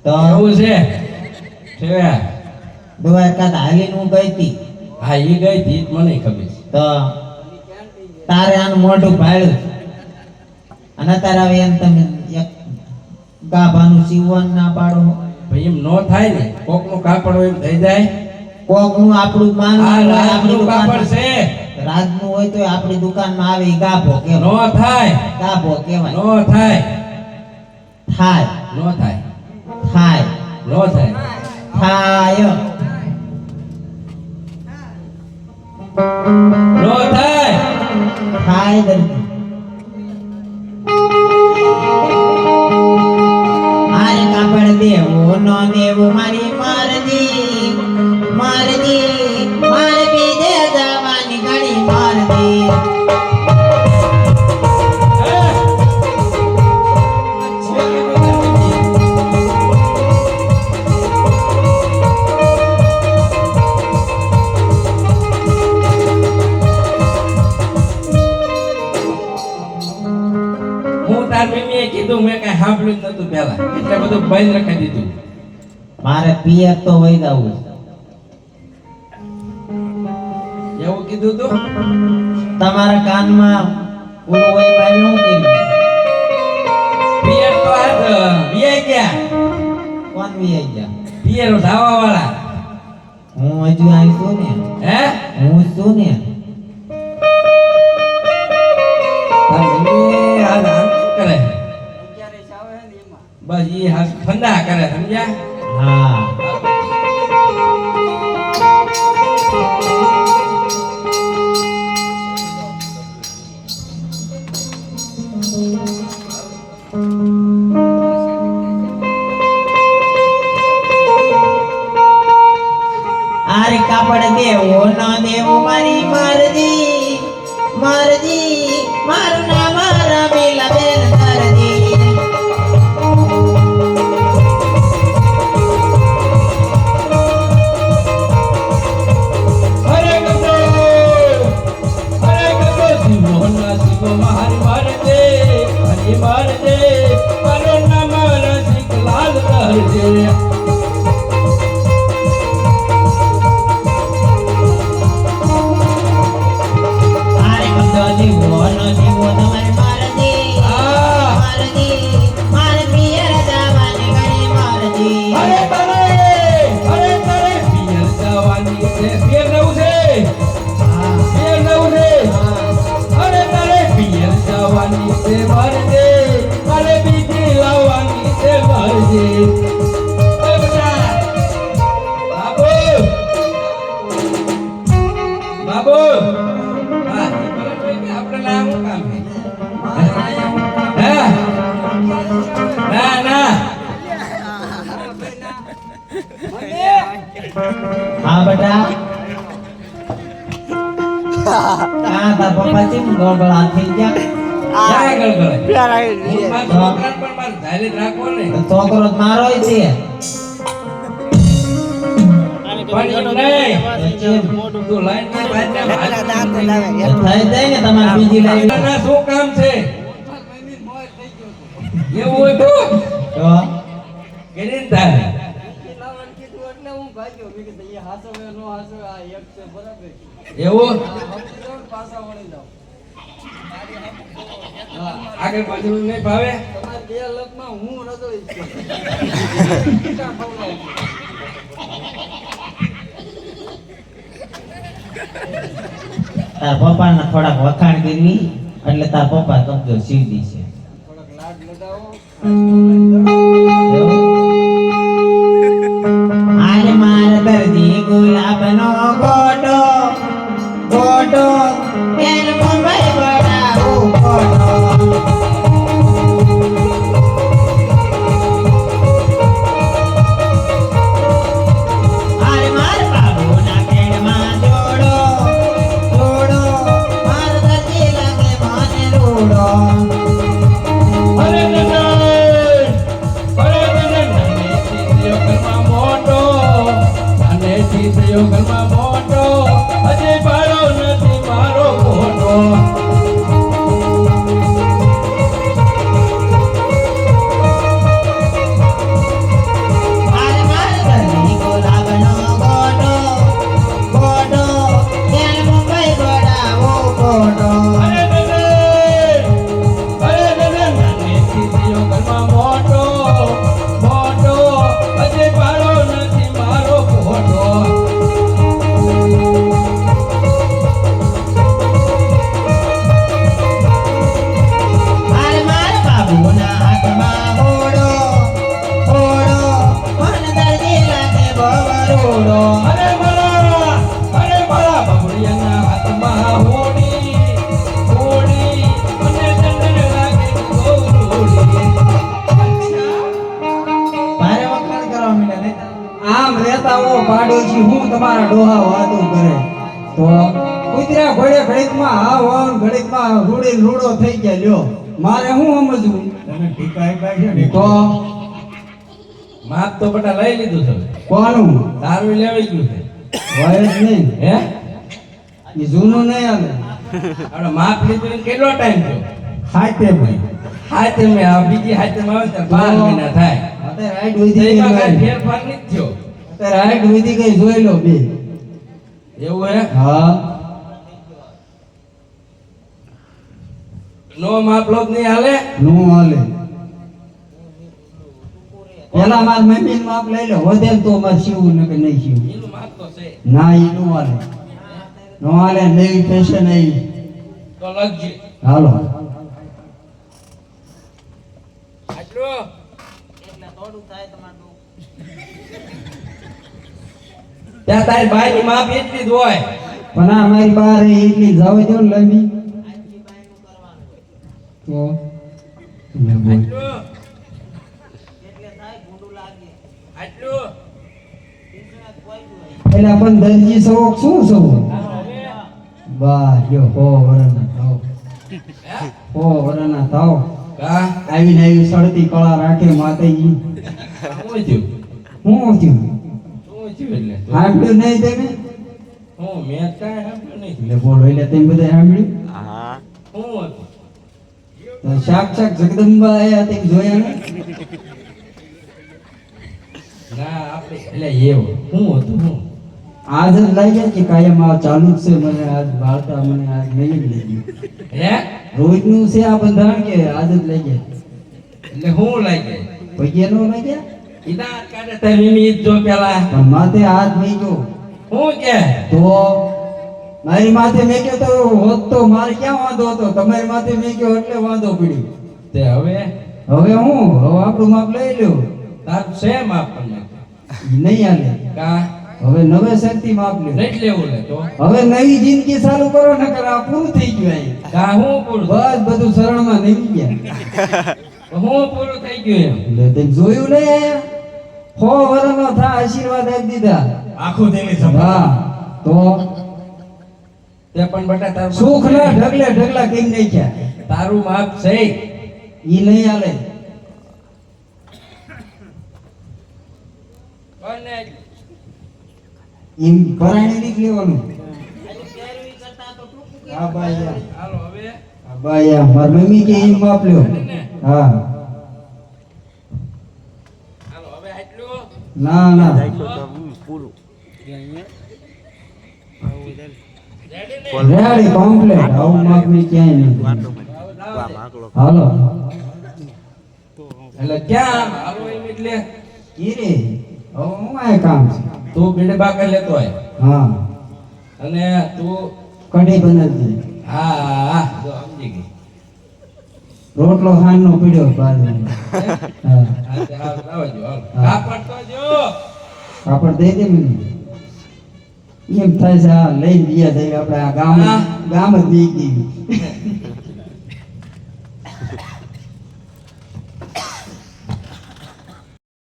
તો એવું છે છે દ્વારકા હાલીને હું ગઈ હતી. હા ઈ ગઈ હતી મને ખબર છે. તો તારે આનું મોઢું ભાળ્યું અને તારે હવે એમ તમે એક ગાભાનું સીવવાનું ના પાડો. ભાઈ એમ નો થાય ને કોક નું કાપડ હોય એમ થઈ જાય. કોક નું આપણું માનવું આ હોય, રાજનું આપણી કાપડ દુકાનમાં છે રાજનું હોય તો આપણી દુકાનમાં આવે ઈ ગાભો નો કહેવાય. થાય ગાભો કહેવાય. નો થાય થાય નો થાય થાય નો થાય થાય નો થાય થાય દર્દી. આરે કાપડ દેવો નો દેવો મારી મરજી મરજી મારે બીજે જવાની ઘણી મરજી. હું તાર મમ્મીએ કીધું મેં કઈ સાંભળ્યું જ નતું પેલા એટલે બધું બંધ રાખી દીધું. મારે પિયર તો વઈ જવું છે. એવું કીધું તું તમારા કાનમાં ઓલું વઈ ભાઈ નું કર્યું. પિયર તો આજ વિયાઈ ગયા. કોણ વી ગયા? પિયર ધાવા વાળા હું હજુ આવી છું ને. હે હું છું ને. તાર મમ્મી આજ આમ કરે બસ ઈ હાથ ઠંડા કરે સમજ્યા. હા આરે કાપડ દેવો ન દેવો મારી મરજી મરજી મારું નામ રમીલા બેન દરજી. હરે ગંગો શિવો ના શિવો મારી મારજે હરી મારજે મારું નામ રસિક લાલ ધરજે. આરે કબજો દેવો ન દેવો તમારી મરજી મરજી મારે પિયર જવાની ઘણી મરજી. અરે તારે પિયર જવાની છે પિયર નવું છે હા પિયર નવું છે. અરે તારે પિયર જવાની છે મારજે મારે બીજી લાવવાની છે મારજે. અરે બેટા બાબુ બાબુ હા આપણે ના શું કામ છે હે ના ના હા બેટા કા તાર પપ્પા કેમ ગોગળા થઈ ગયા? ક્યાં ગળગળે? પ્યારા હું મારા છોકરાને પણ મારે ધારે જ રાખવો ને. તો છોકરો જ મારો ય છે. પણ એમ નહીં. તું લાઈનમાં બાંધને હાલ થઈ જાય ને તમારે બીજી લાઈન. ના શું કામ છે એવું હોય તો તો કરી તારે એવું આગળ પાછળ નહીં ભાવે. તાર પપ્પાને થોડાક વખાણ કરવી એટલે તાર પપ્પા કબજો સીધી છે. આરે માર દર્દી ગુલાબનો ગોટો ગોટો એન મુંબઈ બડાવું ગોટો. આરે માર બાબુના પેડમાં જોડો જોડો માર દર્દી લાગે મને રૂડો. અરે નાનેથી ઘરમાં મોટો હજી પાડો નથી મારો મોટો. આવડો અરે મારા બબડિયાના હાથમાં હોડી હોડી મને ચંદન લાગે ગોરુડી. ભારે વખાણ કરવા માંડ્યા નહીં? આમ રહેતા હો પાડોશી હું તમારા ડોહા વાતો કરે તો કુતરા ઘોડે ઘડીકમાં હાવ હાવ ઘડીકમાં રૂડી રૂડો થઈ ગયા લ્યો મારે હું સમજવું તમે ટીકાઈ કાઈ છે ને તો માપ તો બટા લઈ લીધું છે. કોનું દારૂ લેવાઈ ગયું છે. હોય જ નહીં હે એ જૂનું નહીં આવે આપણે માપ લીધું ને કેટલો ટાઈમ થયો? હાથે ભાઈ હાથે મેં આ બીજી હાથે માં આવે ત્યારે 12 મહિના થાય. અત્યારે રાઈટ વધી ગઈ એમાં કાંઈ ભાઈ. ફેરફાર નથી થયો. અત્યારે રાઈટ વધી ગઈ જોઈ લો બે એવું હે હા નો માપ લો તો નહીં હાલે. નો હાલે પેલા માર મમ્મી માપ લઈ લો વધે ને તો માર શિવું ને કે નહીં શિવું એનું માપ તો છે ના ઈ નો હાલે નો હાલે નવી ફેશન આવી તો લખજે. હાલો આટલું એટલે થોડું થાય તમારું. ત્યાં તારી બાઈની માપ એટલી જ હોય. પણ આ મારી બહાર એટલી જાવ દો ને લંબી આટલી બાયનું કરવાનું હોય. તો આટલું એટલે થાય ગુંડું લાગે. આટલું ટીચરના કોઈ હોય. એટલે પણ દરજી સવક શું સવ હાલો હવે. બા જો હો વરના થાવ હે? હો વરના થાવ કા આવીને આવી સળતી કળા રાખે માતાજી શું થયું? હું થયું શું થયું એટલે? સાંભળ્યું નહીં તમે હું મેં કાંઈ સાંભળ્યું નહીં. એટલે બોલો એટલે તમે બધા સાંભળ્યું શું હતું? તો સાક્ષાત જગદંબા આયા તેમ જોયા ને ના આપણે એટલે એવું શું હતું હું? આજ જ લાગ્યા કે કાયમ આ ચાલુ જ છે મને આજ વાર્તા મને આજ નહીં જ લાગી હે રોજનું છે આ બંધારણ કે આજ જ લાગ્યા એટલે હું લાગે પૈયા નો લાગ્યા ઈદાર કાઢે તારી મીમી ઈદ જો પેલા પણ માથે હાથ નહીં જો હું કે તો મારી માથે મેં કહ્યું તો હોત તો મારે ક્યાં વાંધો હતો તમારી માથે મેં કહ્યું એટલે વાંધો પડ્યો તે હવે હવે હું હવે આપણું માપ લઈ લ્યો તારું સેમ આપણને ઈ નહીં હાલે કા હવે નવેસરથી માપ લ્યો નથી લેવું લે તો હવે નવી જિંદગી ચાલુ કરો નકર આ પૂરું થઈ ગયું અહીં કા હું પૂરું બસ બધું શરણમાં નીકળી ગયા હું પૂરું થઈ ગયું એમ એટલે તે જોયું નહીં આયા હો વરનો થા આશીર્વાદ આપી દીધા આખું તેની હા તો તે પણ બટા તારું સુખ ના ઢગલે ઢગલા કેમ નહીં ક્યાં તારું માપ છે ઈ નહીં હાલે કોને એમ પરાણી નીકળી લેવાનું આજે પહેરવી કરતા તો ટૂંકું કે હા ભાઈ હાલો હવે હા ભાઈ મારી મમ્મી કે એમ માપ લ્યો હા હાલો હવે આટલું ના ના રેડી ને રેડી કમ્પ્લીટ આવું માપ ની ક્યાંય નહીં હાલો એટલે ક્યાં આમ હાલો એમ એટલે કીરે હવે હું આ કામ છે તું બીડે બાકર લેતો હોય હા અને તું કઢી બનાવજે હા હા જો સમજી ગઈ રોટલો ખાંડ નો પીડ્યો બાજુ હા હા તે આવો જો હાલો હા. કાપડ તો જો કાપડ દઈ દે મને એમ થાય છે આ લઈને ગયા જાય આપણે આ ગામ હા. ગામ જ બી ગઈ